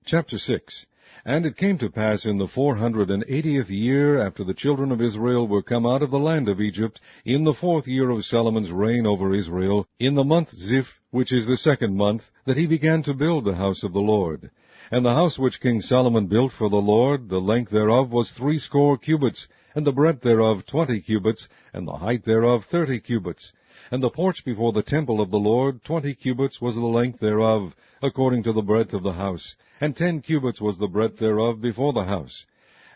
Chapter 6. And it came to pass in the 480th year after the children of Israel were come out of the land of Egypt, in the 4th year of Solomon's reign over Israel, in the month Ziph, which is the 2nd month, that he began to build the house of the Lord. And the house which King Solomon built for the Lord, the length thereof was 60 cubits, and the breadth thereof 20 cubits, and the height thereof 30 cubits. And the porch before the temple of the Lord, 20 cubits was the length thereof, according to the breadth of the house, and 10 cubits was the breadth thereof before the house.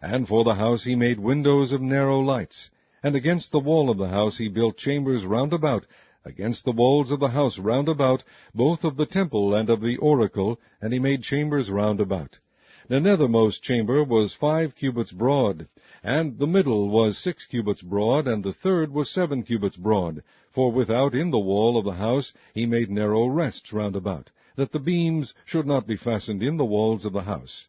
And for the house he made windows of narrow lights. And against the wall of the house he built chambers round about, against the walls of the house round about, both of the temple and of the oracle, and he made chambers round about. The nethermost chamber was 5 cubits broad, and the middle was 6 cubits broad, and the third was 7 cubits broad. For without in the wall of the house he made narrow rests round about, that the beams should not be fastened in the walls of the house.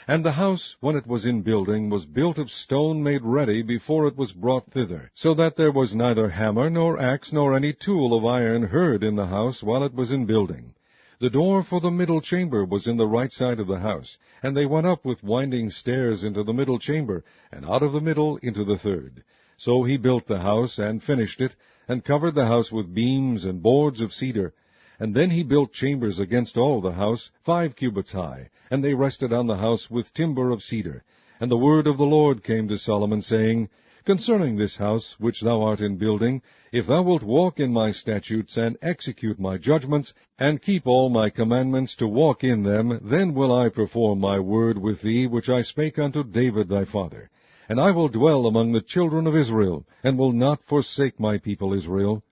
And the house, when it was in building, was built of stone made ready before it was brought thither, so that there was neither hammer nor axe nor any tool of iron heard in the house while it was in building. The door for the middle chamber was in the right side of the house, and they went up with winding stairs into the middle chamber, and out of the middle into the third. So he built the house, and finished it, and covered the house with beams and boards of cedar. And then he built chambers against all the house, 5 cubits high, and they rested on the house with timber of cedar. And the word of the Lord came to Solomon, saying, Concerning this house which thou art in building, if thou wilt walk in my statutes, and execute my judgments, and keep all my commandments to walk in them, then will I perform my word with thee, which I spake unto David thy father. And I will dwell among the children of Israel, and will not forsake my people Israel.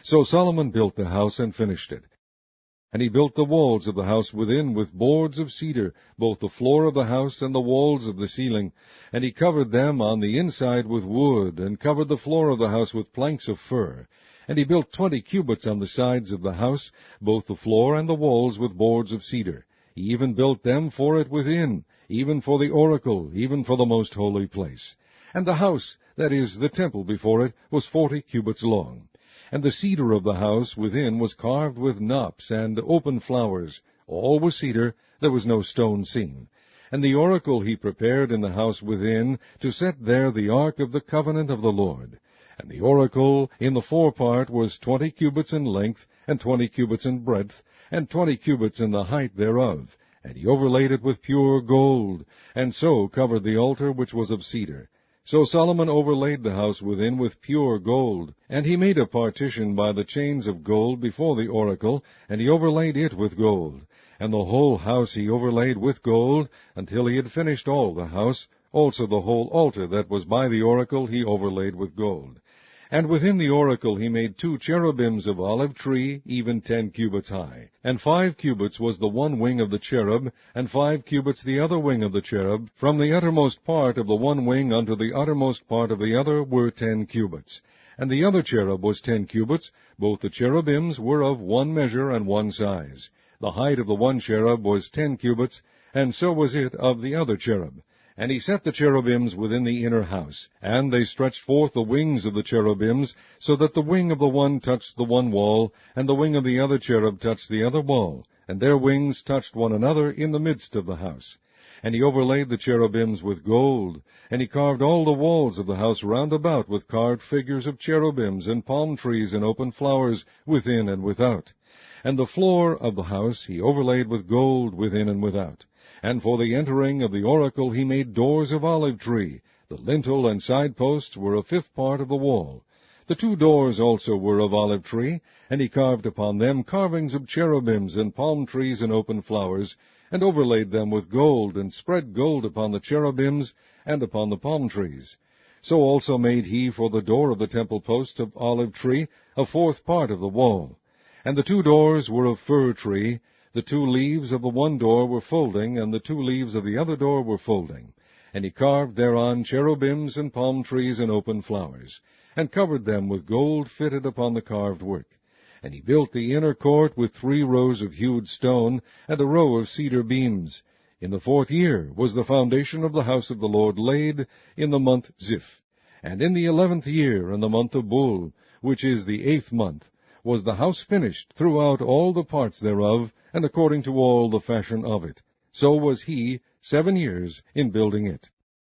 So Solomon built the house, and finished it. And he built the walls of the house within with boards of cedar, both the floor of the house and the walls of the ceiling. And he covered them on the inside with wood, and covered the floor of the house with planks of fir. And he built 20 cubits on the sides of the house, both the floor and the walls with boards of cedar. He even built them for it within, even for the oracle, even for the most holy place. And the house, that is, the temple before it, was 40 cubits long. And the cedar of the house within was carved with knops and open flowers. All was cedar, there was no stone seen. And the oracle he prepared in the house within, to set there the ark of the covenant of the Lord. And the oracle in the forepart was 20 cubits in length, and 20 cubits in breadth, and 20 cubits in the height thereof. And he overlaid it with pure gold, and so covered the altar which was of cedar. So Solomon overlaid the house within with pure gold, and he made a partition by the chains of gold before the oracle, and he overlaid it with gold. And the whole house he overlaid with gold, until he had finished all the house. Also the whole altar that was by the oracle he overlaid with gold. And within the oracle he made 2 cherubims of olive tree, even 10 cubits high. And 5 cubits was the one wing of the cherub, and 5 cubits the other wing of the cherub. From the uttermost part of the one wing unto the uttermost part of the other were 10 cubits. And the other cherub was 10 cubits. Both the cherubims were of one measure and one size. The height of the one cherub was 10 cubits, and so was it of the other cherub. And he set the cherubims within the inner house, and they stretched forth the wings of the cherubims, so that the wing of the one touched the one wall, and the wing of the other cherub touched the other wall, and their wings touched one another in the midst of the house. And he overlaid the cherubims with gold, and he carved all the walls of the house round about with carved figures of cherubims and palm trees and open flowers within and without. And the floor of the house he overlaid with gold within and without. And for the entering of the oracle he made doors of olive tree. The lintel and side posts were a 5th part of the wall. The 2 doors also were of olive tree, and he carved upon them carvings of cherubims and palm trees and open flowers, and overlaid them with gold, and spread gold upon the cherubims and upon the palm trees. So also made he for the door of the temple post of olive tree a 4th part of the wall. And the 2 doors were of fir tree. The 2 leaves of the one door were folding, and the 2 leaves of the other door were folding. And he carved thereon cherubims and palm trees and open flowers, and covered them with gold fitted upon the carved work. And he built the inner court with 3 rows of hewed stone, and a row of cedar beams. In the 4th year was the foundation of the house of the Lord laid, in the month Ziph. And in the 11th year, in the month of Bul, which is the 8th month, was the house finished throughout all the parts thereof, and according to all the fashion of it. so was he 7 years in building it.